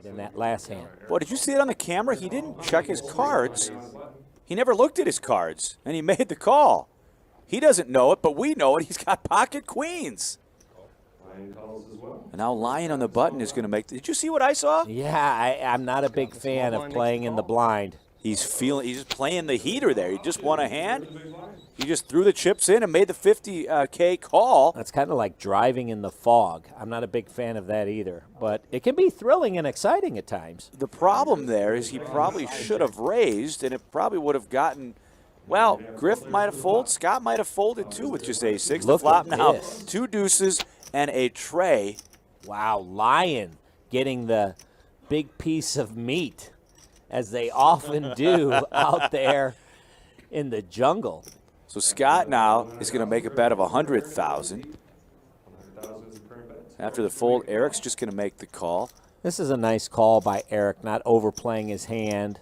in that last hand. Boy, did you see it on the camera? He didn't check his cards. He never looked at his cards, and he made the call. He doesn't know it, but we know it. He's got pocket queens. And now Lion on the button is going to make. Did you see what I saw? Yeah, I'm not a big fan of playing in the blind. He's just playing the heater there. He just won a hand. He just threw the chips in and made the 50K call. That's kind of like driving in the fog. I'm not a big fan of that either, but it can be thrilling and exciting at times. The problem there is he probably should have raised, and it probably would have gotten. Well, Griff might have folded. Scott might have folded too with just ace-6. The flop now, this. 2 deuces and a tray. Wow, Lion getting the big piece of meat, as they often do out there in the jungle. So Scott now is going to make a bet of 100,000. After the fold, Eric's just going to make the call. This is a nice call by Eric, not overplaying his hand.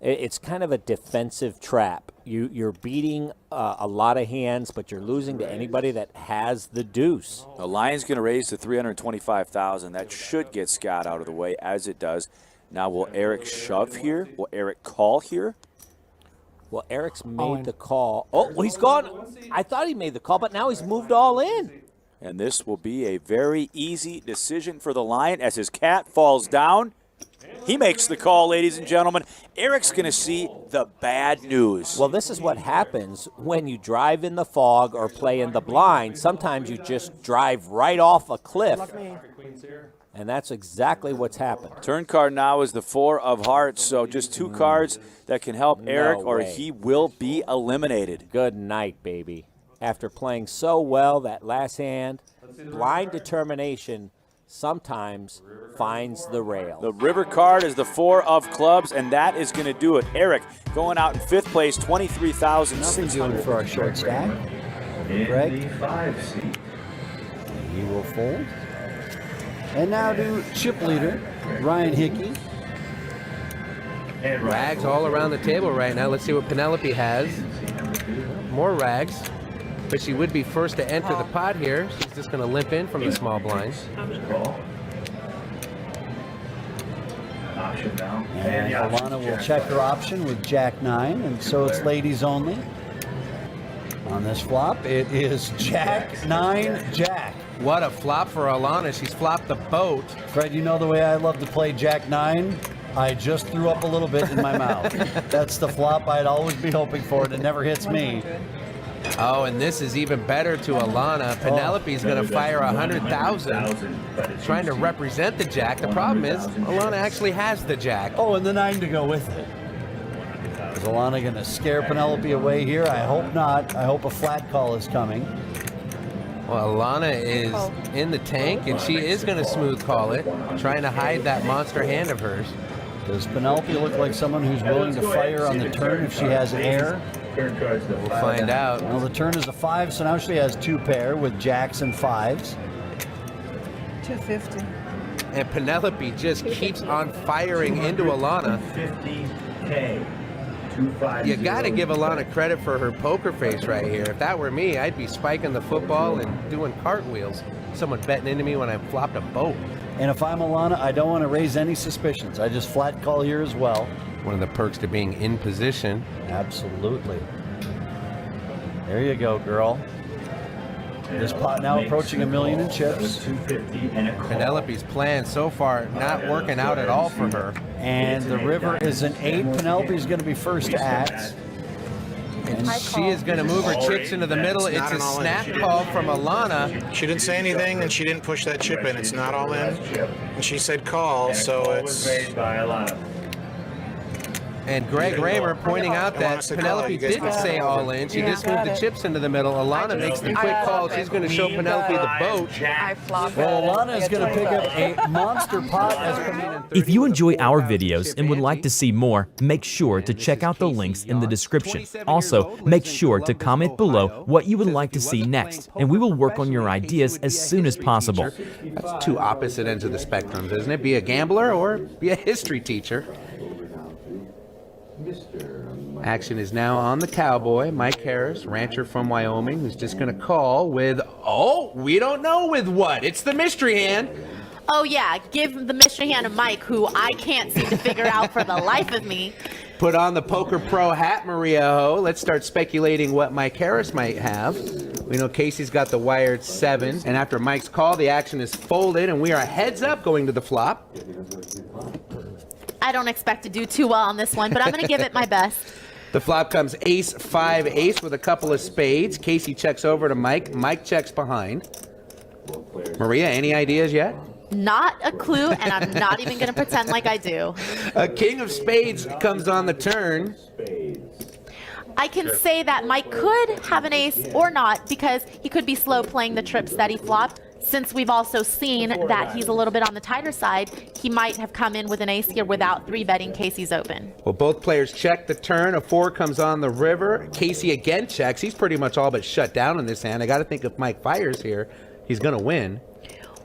It's kind of a defensive trap. You're beating a lot of hands, but you're losing to anybody that has the deuce. The Lion's going to raise to 325,000. That should get Scott out of the way, as it does. Now, will Eric shove here? Will Eric call here? Well, Eric's made the call. Oh, well, he's gone. I thought he made the call, but now he's moved all in. And this will be a very easy decision for the Lion as his cat falls down. He makes the call, ladies and gentlemen. Eric's going to see the bad news. Well, this is what happens when you drive in the fog or play in the blind. Sometimes you just drive right off a cliff. And that's exactly what's happened. Turn card now is the 4 of hearts, so just 2 cards that can help Eric, or he will be eliminated. Good night, baby. After playing so well that last hand, blind determination sometimes finds the rail. The river card is the 4 of clubs, and that is going to do it. Eric going out in 5th place, 23,600. Doing for our short stack. Greg. He will fold. And now to chip leader, Ryan Hickey. Rags all around the table right now. Let's see what Penelope has. More rags. But she would be first to enter the pot here. She's just going to limp in from the small blinds. And Alana will check her option with Jack-9, and so it's ladies only. On this flop, it is Jack-9, Jack. What a flop for Alana. She's flopped the boat. Fred, you know the way I love to play Jack-9? I just threw up a little bit in my mouth. That's the flop I'd always be hoping for, and it never hits me. Oh, and this is even better to Alana. Penelope's going to fire 100,000, trying to represent the jack. The problem is, Alana actually has the jack. Oh, and the 9 to go with it. Is Alana going to scare Penelope away here? I hope not. I hope a flat call is coming. Well, Alana is in the tank, and she is going to smooth call it, trying to hide that monster hand of hers. Does Penelope look like someone who's willing to fire on the turn if she has air? We'll find out. Well, the turn is a 5, so now she has 2 pair with jacks and 5s. 250. And Penelope just keeps on firing into Alana. 50K. You got to give Alana credit for her poker face right here. If that were me, I'd be spiking the football and doing cartwheels. Someone betting into me when I flopped a boat. And if I'm Alana, I don't want to raise any suspicions. I just flat call here as well. One of the perks to being in position. Absolutely. There you go, girl. This pot now approaching $1 million in chips. Penelope's plan so far not working out at all for her. And the river is an 8. Penelope's going to be first to act. And she is going to move her chips into the middle. It's a snap call from Alana. She didn't say anything, and she didn't push that chip in. It's not all in. And she said call, so it's... And Greg Raymer pointing out that Penelope didn't say all in. She just moved the chips into the middle. Alana makes the quick call. She's going to show Penelope the boat. Well, Alana is going to pick up a monster pot. If you enjoy our videos and would like to see more, make sure to check out the links in the description. Also, make sure to comment below what you would like to see next, and we will work on your ideas as soon as possible. That's 2 opposite ends of the spectrum, isn't it? Be a gambler or be a history teacher. Action is now on the cowboy, Mike Harris, rancher from Wyoming, who's just going to call with, oh, we don't know with what. It's the mystery hand. Oh, yeah. Give the mystery hand to Mike, who I can't seem to figure out for the life of me. Put on the Poker Pro hat, Maria Ho. Let's start speculating what Mike Harris might have. We know Casey's got the wired 7, and after Mike's call, the action is folded, and we are heads up going to the flop. I don't expect to do too well on this one, but I'm going to give it my best. The flop comes ace, 5, ace with a couple of spades. Casey checks over to Mike. Mike checks behind. Maria, any ideas yet? Not a clue, and I'm not even going to pretend like I do. A king of spades comes on the turn. I can say that Mike could have an ace or not, because he could be slow playing the trips that he flopped. Since we've also seen that he's a little bit on the tighter side, he might have come in with an ace here without 3-betting Casey's open. Well, both players check the turn. A 4 comes on the river. Casey again checks. He's pretty much all but shut down in this hand. I got to think if Mike fires here, he's going to win.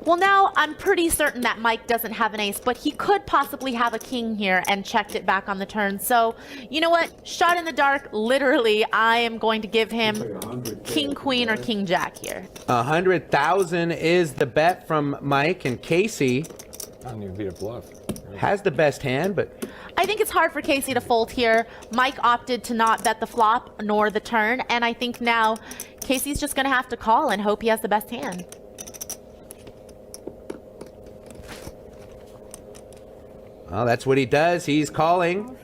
Well, now I'm pretty certain that Mike doesn't have an ace, but he could possibly have a king here and checked it back on the turn. So, you know what? Shot in the dark, literally, I am going to give him king, queen, or king, jack here. 100,000 is the bet from Mike, and Casey I don't even beat a bluff. has the best hand, but I think it's hard for Casey to fold here. Mike opted to not bet the flop nor the turn, and I think now Casey's just going to have to call and hope he has the best hand. well, that's what he does. He's calling.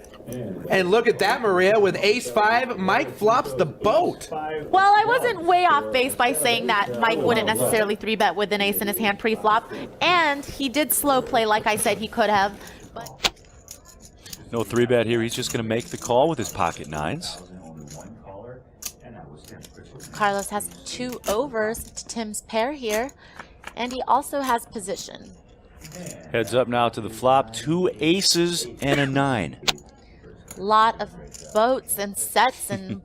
And look at that, Maria, with ace-5, Mike flops the boat. Well, I wasn't way off base by saying that Mike wouldn't necessarily 3-bet with an ace in his hand pre-flop, and he did slow play like I said he could have. But No 3-bet here. He's just going to make the call with his pocket 9s. Carlos has 2 overs to Tim's pair here, and he also has position. Heads up now to the flop. 2 aces and a 9. Lot of boats and sets and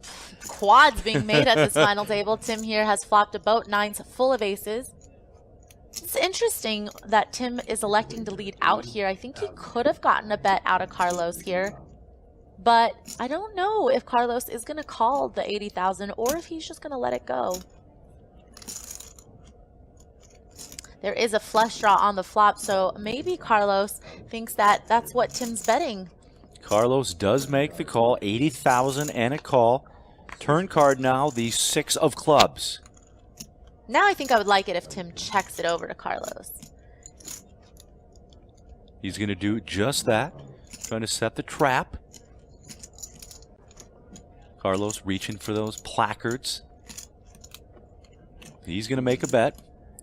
quads being made at this final table. Tim here has flopped a boat, 9s full of aces. It's interesting that Tim is electing to lead out here. I think he could have gotten a bet out of Carlos here, but I don't know if Carlos is going to call the 80,000 or if he's just going to let it go. There is a flush draw on the flop, so maybe Carlos thinks that that's what Tim's betting. Carlos does make the call. 80,000 and a call. Turn card now, the 6 of clubs. Now I think I would like it if Tim checks it over to Carlos. He's going to do just that. Trying to set the trap. Carlos reaching for those placards. He's going to make a bet.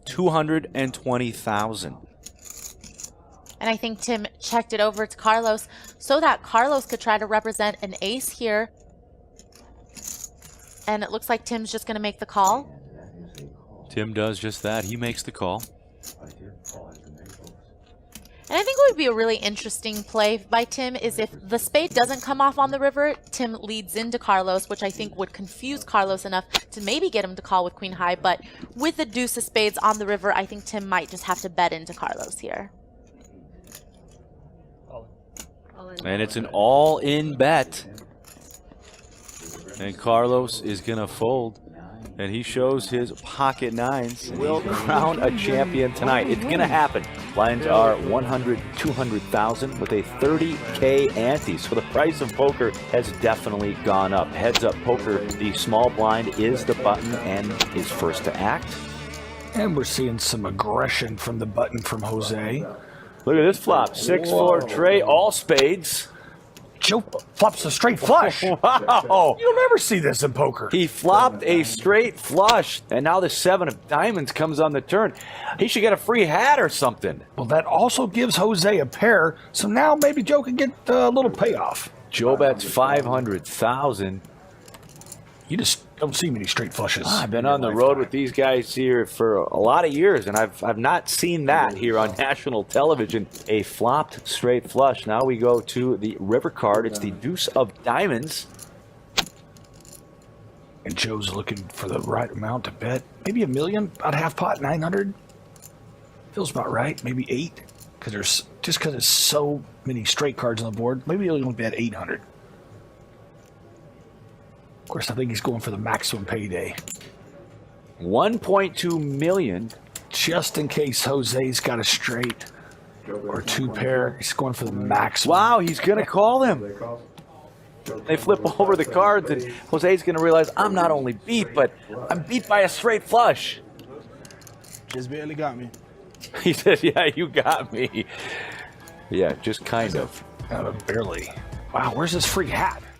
220,000. And I think Tim checked it over to Carlos so that Carlos could try to represent an ace here. And it looks like Tim's just going to make the call. Tim does just that. He makes the call. And I think what would be a really interesting play by Tim is if the spade doesn't come off on the river, Tim leads into Carlos, which I think would confuse Carlos enough to maybe get him to call with queen high. But with the deuce of spades on the river, I think Tim might just have to bet into Carlos here. And it's an all-in bet. And Carlos is going to fold. And he shows his pocket 9s. Will crown a champion tonight. It's going to happen. Blinds are 100, 200,000 with a 30K ante. So the price of poker has definitely gone up. Heads up poker, the small blind is the button and is first to act. And we're seeing some aggression from the button from Jose. Look at this flop. 6-4 tray, all spades. Joe flops a straight flush. Wow. You'll never see this in poker. He flopped a straight flush, and now the 7 of diamonds comes on the turn. He should get a free hat or something. Well, that also gives Jose a pair, so now maybe Joe can get a little payoff. Joe bets 500,000. You just don't see many straight flushes. I've been on the road with these guys here for a lot of years, and I've not seen that here on national television. A flopped straight flush. Now we go to the river card. It's the deuce of diamonds. And Joe's looking for the right amount to bet. Maybe $1 million, about half pot, 900. Feels about right. Maybe 8, because there's so many straight cards on the board. Maybe he'll only bet 800. Of course, I think he's going for the maximum payday. 1.2 million. just in case Jose's got a straight or two pair. He's going for the max. Wow, he's going to call him. They flip over the cards, and Jose's going to realize I'm not only beat, but I'm beat by a straight flush. Just barely got me. He said, yeah, you got me. Yeah, just kind of. Barely. Wow, where's this free hat?